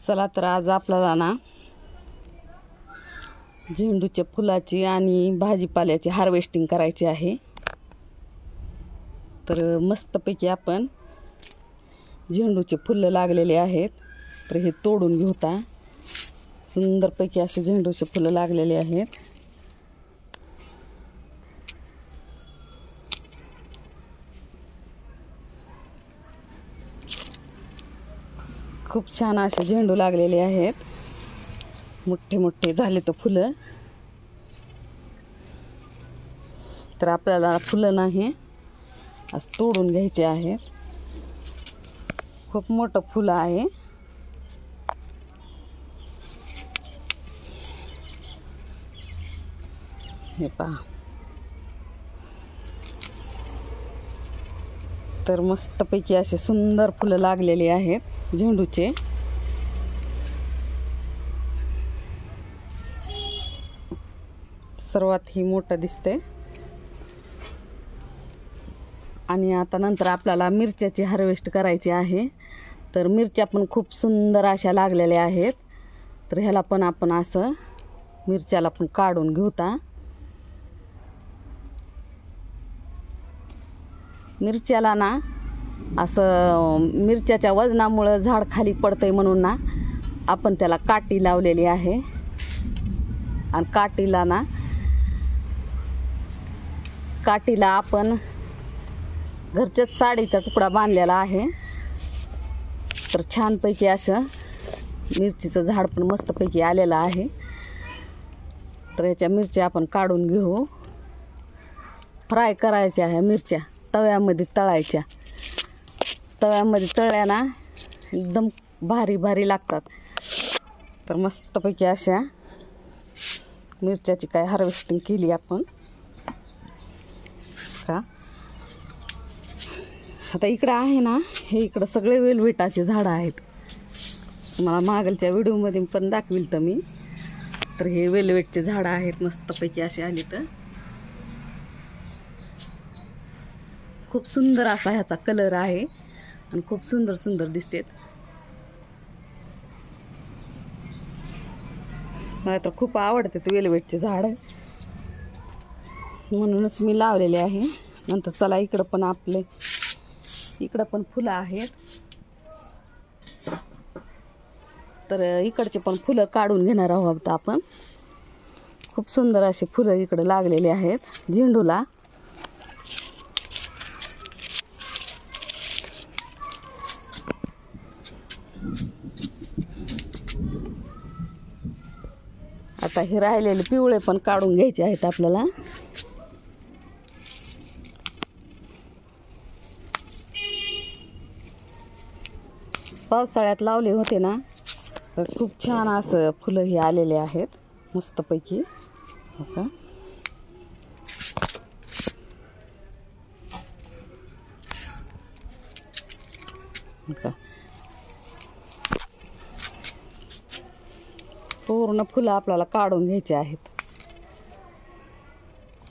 चला तर आज आपल्याला ना झेंडूच्या फुलाची आणि भाजीपाल्याची हार्वेस्टिंग करायची आहे। तर मस्तपैकी आपण झेंडूचे फुलं लागलेले आहेत, तर हे तोडून घेऊता। सुंदरपैकी असे झेंडूचे फुलं लागलेले आहेत। खूप छान असे झेंडू लागलेले आहेत, मोठे मोठे झाले तर फुलं। तर आपल्याला फुलं नाही आज तोडून घ्यायचे आहेत। खूप मोठं फुलं आहे। हे पहा, तर मस्तपैकी असे सुंदर फुलं लागलेली आहेत झेंडूचे। सर्वात ही मोठं दिसते। आणि आता नंतर आपल्याला मिरच्याची हार्वेस्ट करायची आहे। तर मिरच्या पण खूप सुंदर अशा लागलेल्या आहेत। तर ह्याला पण आपण असं मिरच्याला पण काढून घेऊता। मिरच्याला ना असं मिरच्याच्या वजनामुळे झाड खाली पडतंय म्हणून ना आपण त्याला काठी लावलेली आहे। आणि काठीला आपण घरच्याच साडीचा तुकडा बांधलेला आहे। तर छानपैकी असं मिरचीचं झाड पण मस्तपैकी आलेलं आहे। तर याच्या मिरच्या आपण काढून घेऊ। फ्राय करायच्या आहे मिरच्या, तव्यामध्ये तळायच्या। तव्यामध्ये तळल्या ना एकदम भारी भारी लागतात। तर मस्तपैकी अशा मिरच्याची काय हार्वेस्टिंग केली आपण का। आता इकडं आहे ना, हे इकडं सगळे वेलवेटाचे झाडं आहेत। मला मागलच्या व्हिडिओमध्ये पण दाखविल तर मी। तर हे वेलवेटचे झाडं आहेत, मस्तपैकी असे आली तर खूप सुंदर असा ह्याचा कलर आहे आणि खूप सुंदर सुंदर दिसतात। मला तर खूप आवडतात वेलवेटचे झाड, म्हणूनच मी लावलेले आहे। नंतर चला इकडं पण फुलं आहेत। तर इकडचे पण फुलं काढून घेणार आहोत आपण। खूप सुंदर असे फुलं इकडे लागलेले आहेत झेंडूला। आता हे राहिलेले पिवळे पण काढून घ्यायचे आहेत आपल्याला। पावसाळ्यात लावले होते ना, तर खूप छान असं फुलं ही आलेले आहेत मस्तपैकी। हो का, पूर्ण फुलं आपल्याला काढून घ्यायचे आहेत।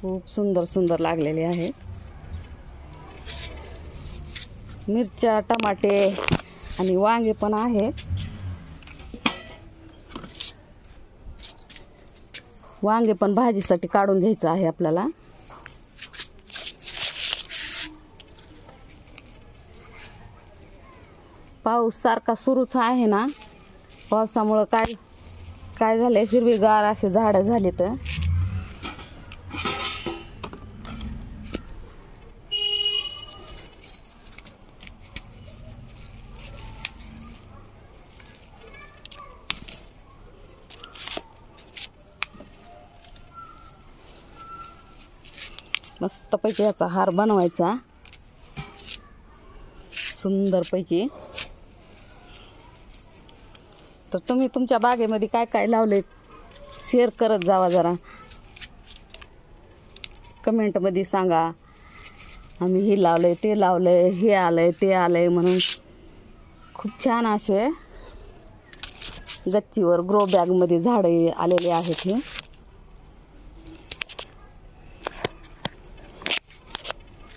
खूप सुंदर सुंदर लागलेले आहेत। मिरच्या, टमाटे आणि वांगे पण आहेत। वांगे पण भाजीसाठी काढून घ्यायचं आहे आपल्याला। पाऊस सारखा सुरूच आहे ना, पावसामुळे काय झालंय, हिरवीगार असे झाडं झाले। तर मस्तपैकी याचा हार बनवायचा सुंदरपैकी। तर तुम्ही तुमच्या बागेमध्ये काय काय लावले शेअर करत जावा जरा, कमेंटमध्ये सांगा। आम्ही हे लावलंय, ते लावलंय, हे आलंय, ते आलंय म्हणून। खूप छान असे गच्चीवर ग्रो बॅगमध्ये झाडे आलेले आहेत हे।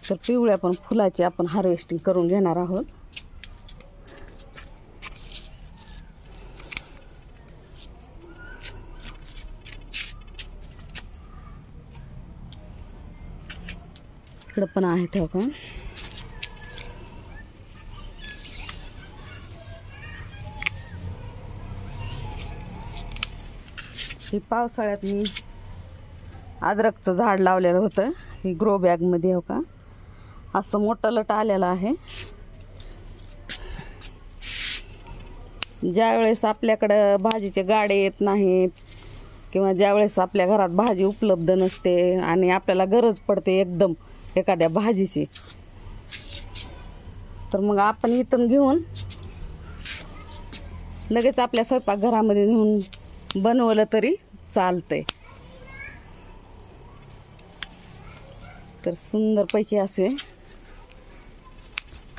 तर पिवळ्या पण फुलाची आपण हार्वेस्टिंग करून घेणार आहोत। इकडं पण आहे ठेव का. हे पावसाळ्यात मी अद्रकचं झाड लावलेलं होतं. हे ग्रो बॅगमध्ये हो का असं मोठं लट आलेलं आहे. ज्यावेळेस आपल्याकडं भाजीचे गाडे येत नाहीत किंवा ज्यावेळेस आपल्या घरात भाजी उपलब्ध नसते आणि आपल्याला गरज पडते एकदम एखाद्या भाजीची, तर मग आपण इथून घेऊन लगेच आपल्या स्वयंपाकघरामध्ये नेऊन बनवलं तरी चालतंय. तर सुंदरपैकी असे